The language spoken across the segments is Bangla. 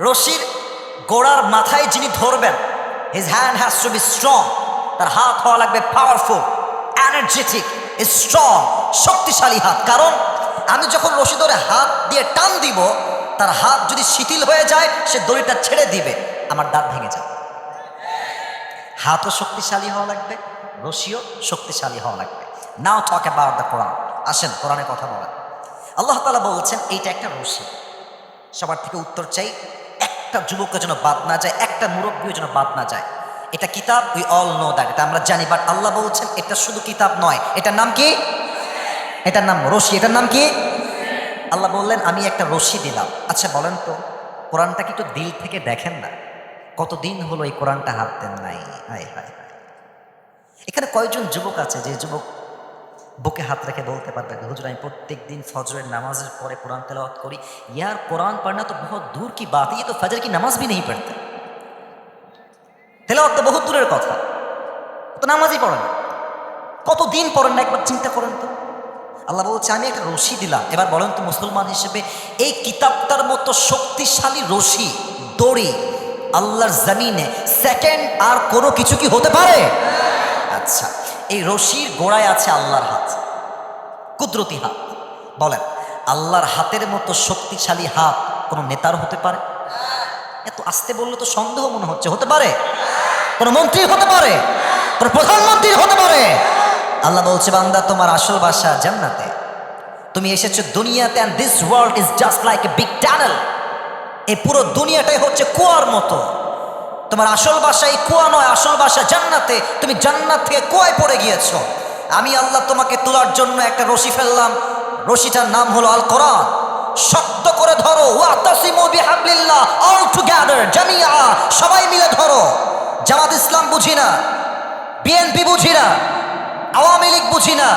রশির গোড়ার মাথায় যিনি ধরবেন, his hand has to be strong. তার হাত হওয়া লাগবে পাওয়ারফুল, এনার্জেটিক, স্ট্রং, শক্তিশালী হাত। কারণ আমি যখন রশি ধরে হাত দিয়ে টান দিব, তার হাত যদি শিথিল হয়ে যায়, সে দড়িটা ছেড়ে দিবে, আমার দাঁত ভেঙে যাবে। হাতও শক্তিশালী হওয়া লাগবে, রশিও শক্তিশালী হওয়া লাগবে। নাও টক অ্যাবাউট দ্য কোরআন। আসেন কোরআনের কথা বলেন। আল্লাহ তাআলা বলছেন এইটা একটা রশি। সবার থেকে উত্তর চাই, একটা যুবকের যেন বাদ না যায়, একটা মুরব্বীর যেন বাদ না যায়। এটা কিতাব, উই অল নো দ্যাট, এটা আমরা জানি। বাট আল্লাহ বলছেন এটা শুধু কিতাব নয়, এটার নাম কি? এটার নাম রশি। এটার নাম কি? আল্লাহ বললেন আমি একটা রশি দিলাম। আচ্ছা বলেন তো, কোরআনটা কি একটু দিল থেকে দেখেন না? কতদিন হলো এই কোরআনটা হাত দেন নাই? হায় হায় হায়। এখানে কয়জন যুবক আছে যে যুবক বুকে হাত রেখে বলতে পারবে হুজুর আমি প্রত্যেক দিন ফজরের নামাজের পরে কোরআন তেলাওয়াত করি। यार कुरान पढ़ना तो बहुत दूर की बात है, ये तो फजर की नमाज भी नहीं पढ़ते। তেলাওয়াত তো বহুত দূরের কথা, তো নামাজই পড়েন না, কতদিন পড়েন না একবার চিন্তা করেন তো। আল্লাহ বলছে আমি একটা রশি দিলাম। এবার বলেন তো মুসলমান হিসেবে এই কিতাবটার মতো শক্তিশালী রশি, দড়ি আল্লাহর জমিনে সেকেন্ড আর কোনো কিছু কি হতে পারে? আচ্ছা, এই রশির গোড়ায় আছে আল্লাহর হাত, কুদরতি হাত। বলেন আল্লাহর হাতের মতো শক্তিশালী হাত কোনো নেতার হতে পারে? এত আস্তে বললে তো সন্দেহ মনে হচ্ছে। হতে পারে? কোনো মন্ত্রী হতে পারে? কোনো প্রধানমন্ত্রী হতে পারে? আল্লাহ বলছে বান্দা তোমার আসল বাসা জান্নাতে, তুমি এসেছো দুনিয়াতে, and this world is just like a big tunnel। এই পুরো দুনিয়াটাই হচ্ছে কুয়ার মতো। তোমার আসল বাসা এই কুয়া নয়, আসল বাসা জান্নাতে। তুমি জান্নাত থেকে কুয়ায় পড়ে গিয়েছো। আমি আল্লাহ তোমাকে তোলার জন্য একটা রশি ফেললাম, রশিটার নাম হলো আল কোরআন। শক্ত করে ধরো, ওয়াতাসিমু বিহাবলিল্লাহ, অল টুগেদার, জামিয়া, সবাই মিলে ধরো। জামাত ইসলাম বুঝি না, বিএনপি বুঝি না, আওয়ামী লীগ বুঝি না,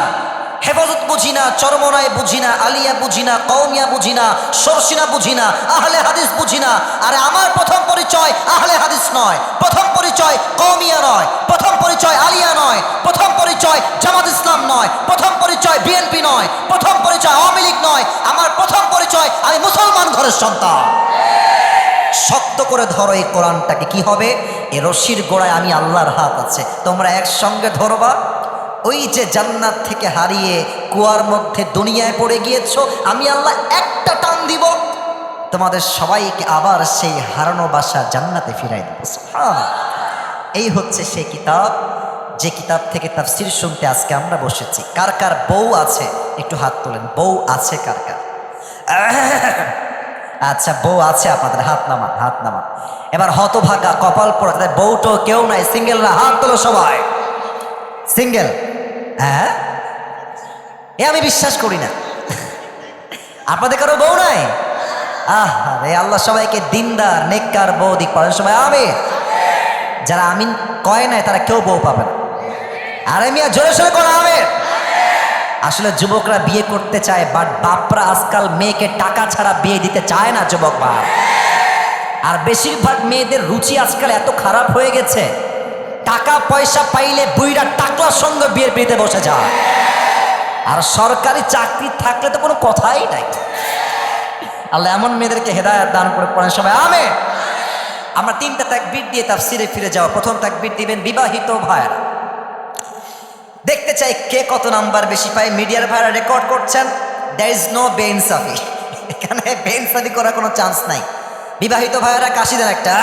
হেফাজত বুঝি না, চরমনায় বুঝি না, আলিয়া বুঝি না, কওমিয়া বুঝি না, সরসিনা বুঝি না, আহলে হাদিস বুঝি না। আরে আমার প্রথম পরিচয় আহলে হাদিস নয়, প্রথম পরিচয় কওমিয়া নয়, প্রথম পরিচয় আলিয়া নয়, প্রথম পরিচয় জামাত ইসলাম নয়, প্রথম পরিচয় বিএনপি নয়, প্রথম পরিচয় আওয়ামী লীগ নয়। আমার প্রথম পরিচয় আমি মুসলমান ঘরের সন্তান। শক্ত করে ধরো এই কোরআনটাকে। কি হবে? এই রশির গোড়ায় আমি আল্লাহর হাত আছে, তোমরা একসঙ্গে ধরবা। ওই যে জান্নাত থেকে হারিয়ে কুয়ার মধ্যে দুনিয়ায় পড়ে গিয়েছো, আমি আল্লাহ একটা টান দিব, তোমাদের সবাইকে আবার সেই হারানো বাসা জান্নাতে ফিরাই দেব। সুবহানাল্লাহ। এই হচ্ছে সেই কিতাব, যে কিতাব থেকে তাফসীর শুনতে আজকে আমরা বসেছি। কার কার বউ আছে একটু হাত তোলেন। বউ আছে কার কার? আচ্ছা, বউ আছে আপনাদের, হাত নামান, হাত নামান। এবার হতভাগা কপাল পড়া তাদের বউটো কেউ নাই, সিঙ্গেলরা হাত তোলো সবাই। সিঙ্গেল? হ্যাঁ, এ আমি বিশ্বাস করি না। আপনাদের কারো বউ নাই? আরে আল্লাহ সবাইকে দিনদার নেককার বউ দিক পারেন সবাই, আমিন। যারা আমিন কয় নাই তারা কেউ বউ পাবে না। আরে মিয়া জোরে সোরে করে আমিন। আসলে যুবকরা বিয়ে করতে চায়, বাট বাপরা আজকাল মেয়েকে টাকা ছাড়া বিয়ে দিতে চায় না যুবক বাপ। আর বেশিরভাগ মেয়েদের রুচি আজকাল এত খারাপ হয়ে গেছে, টাকা পয়সা পাইলে বুইরা টাকলার সঙ্গে বিয়ের বিয়েতে বসে যায়। আর সরকারি চাকরি থাকলে তো কোনো কথাই নাই। আল্লাহ এমন মেয়েদেরকে হেদায়েত দান করে পড়েন সবাই, আমিন। আমরা তিনটা তাকবীর দিয়ে তাফসীরে ফিরে যাওয়া। প্রথম তাকবীর দিবেন বিবাহিত ভাইরা। দেখতে চাই কে কত নাম্বার বেশি পায়। মিডিয়ার ভাইরা রেকর্ড করছেন, দ্যার ইজ নো বেইনসাফি, এখানে বেইনসাফি করার কোনো চান্স নাই। বিবাহিত ভাইরা কাশি দেন একটা।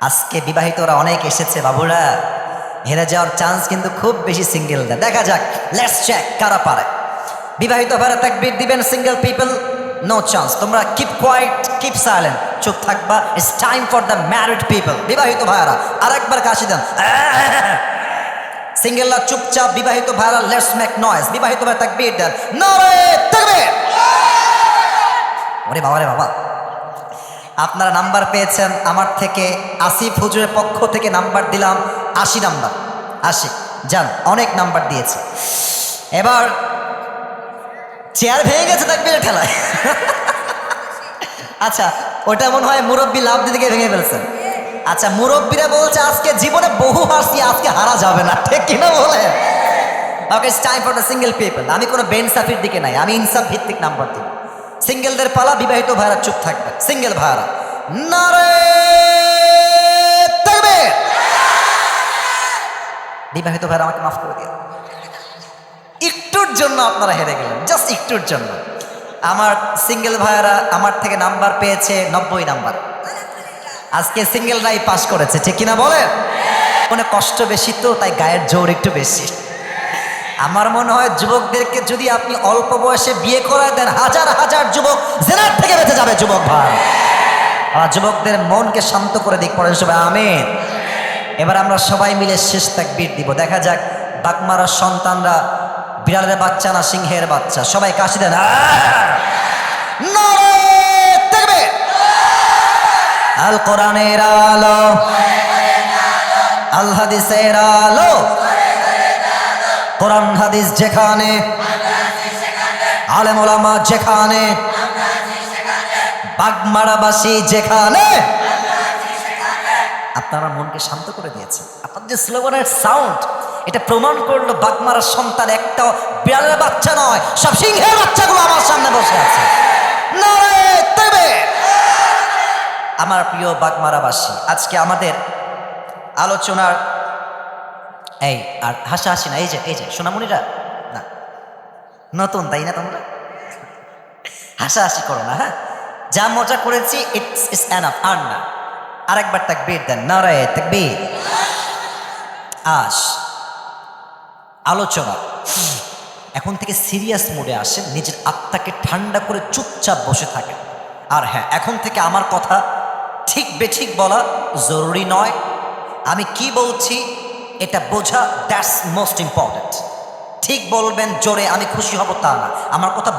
আজকে বিবাহিতরা অনেক এসেছে বাবুরা, হেরে যাওয়ার চান্স কিন্তু খুব বেশি সিঙ্গেলদের। দেখা যাক, লেটস চেক কারা পারে। বিবাহিত ভাইরা তাকবীর দিবেন, সিঙ্গেল পিপল নো চান্স। তোমরা কিপ কোয়াইট, কিপ সাইলেন্ট, চুপ থাকবা। It's time for the married people. বিবাহিত ভাইরা আরেকবার কাশি দেন। সিঙ্গেলরা চুপচাপ, বিবাহিত ভাইরা লেটস মেক নয়েজ। বিবাহিত ভাইরা তাকবীর দেন, নারে তাকবীর। ওরে বাবা রে বাবা, আপনারা নাম্বার পেয়েছেন আমার থেকে। আসিফ হুজুরের পক্ষ থেকে নাম্বার দিলাম 80 নাম্বার। 80 যান, অনেক নাম্বার দিয়েছে। এবার চেয়ার ভেঙে গেছে তাকবীরের ঠেলায়। আচ্ছা, ওটা মনে হয় মুরব্বী লাভ দিতে গিয়ে ভেঙে ফেলছেন। আচ্ছা, মুরব্বীরা বলছে আজকে জীবনে বহু হারছি, আজকে হারা যাবে না, ঠিক কিনা বলেন? Okay, it's time for the single people. আমি কোনো বেইনসাফির দিকে নাই, আমি ইনসাফ ভিত্তিক নাম্বার দিব। সিঙ্গেলদের পালা, বিবাহিত ভাইরা চুপ থাকবে। সিঙ্গেল ভাইরা নারে তাকবীর। বিবাহিত ভাইরা আমাকে মাফ করে দিন, একটুর জন্য আপনারা হেরে গেলেন, জাস্ট একটুর জন্য। আমার সিঙ্গেল ভাইরা আমার থেকে নাম্বার পেয়েছে 90 নাম্বার। আজকে সিঙ্গেলরাই পাস করেছে, ঠিক কিনা বলেন? মনে কষ্ট বেশি তো, তাই গায়ের জোর একটু বেশি। আমার মনে হয় যুবকদেরকে যদি আপনি অল্প বয়সে বিয়ে করায় দেন, হাজার হাজার যুবক জেনার থেকে বেঁচে যাবে। যুবক ভাই, আর যুবকদের মনকে শান্ত করে দিক, পড়েন সবাই আমিন। এবার আমরা সবাই মিলে শেষ তাকবীর দিব। দেখা যাক বাগমারার সন্তানরা বিড়ালের বাচ্চা না সিংহের বাচ্চা। সবাই কাশি দেন। নারে তাকবীর। আল কোরআনের আলো, আল হাদিসের আলো, কোরআন হাদিস যেখানে, আলেম ওলামা যেখানে, বাগমারাবাসী যেখানে। আপনারা মনকে শান্ত করে দিয়েছেন। আপনার যে স্লোগানের সাউন্ড, এটা প্রমাণ করলো বাগমারার সন্তান একটা বিড়ালের বাচ্চা নয়, সব সিংহের বাচ্চাগুলো আমার সামনে বসে আছে। নারে তাকবীর। আমার প্রিয় বাগমারাবাসী, আজকে আমাদের আলোচনার এই আর হাসাহাসি না, এই যে সোনামণিরা না, নতুন তাই না, তোমরা হাসাহাসি করো না। হ্যাঁ, যা মজা করেছি ইটস এনাফ, আর না। আরেকবার তাকবীর দেন, নারে তাকবীর। আলোচনা এখন থেকে সিরিয়াস মোডে আসেন, নিজের আত্মাকে ঠান্ডা করে চুপচাপ বসে থাকেন। আর হ্যাঁ, এখন থেকে আমার কথা ঠিক বেঠিক বলা জরুরি নয়। আমি কি বলছি এটা বোঝা, দ্যাটস মোস্ট ইম্পর্টেন্ট। ঠিক বলবেন জোরে, আমি খুশি হব তা না। আমার কথা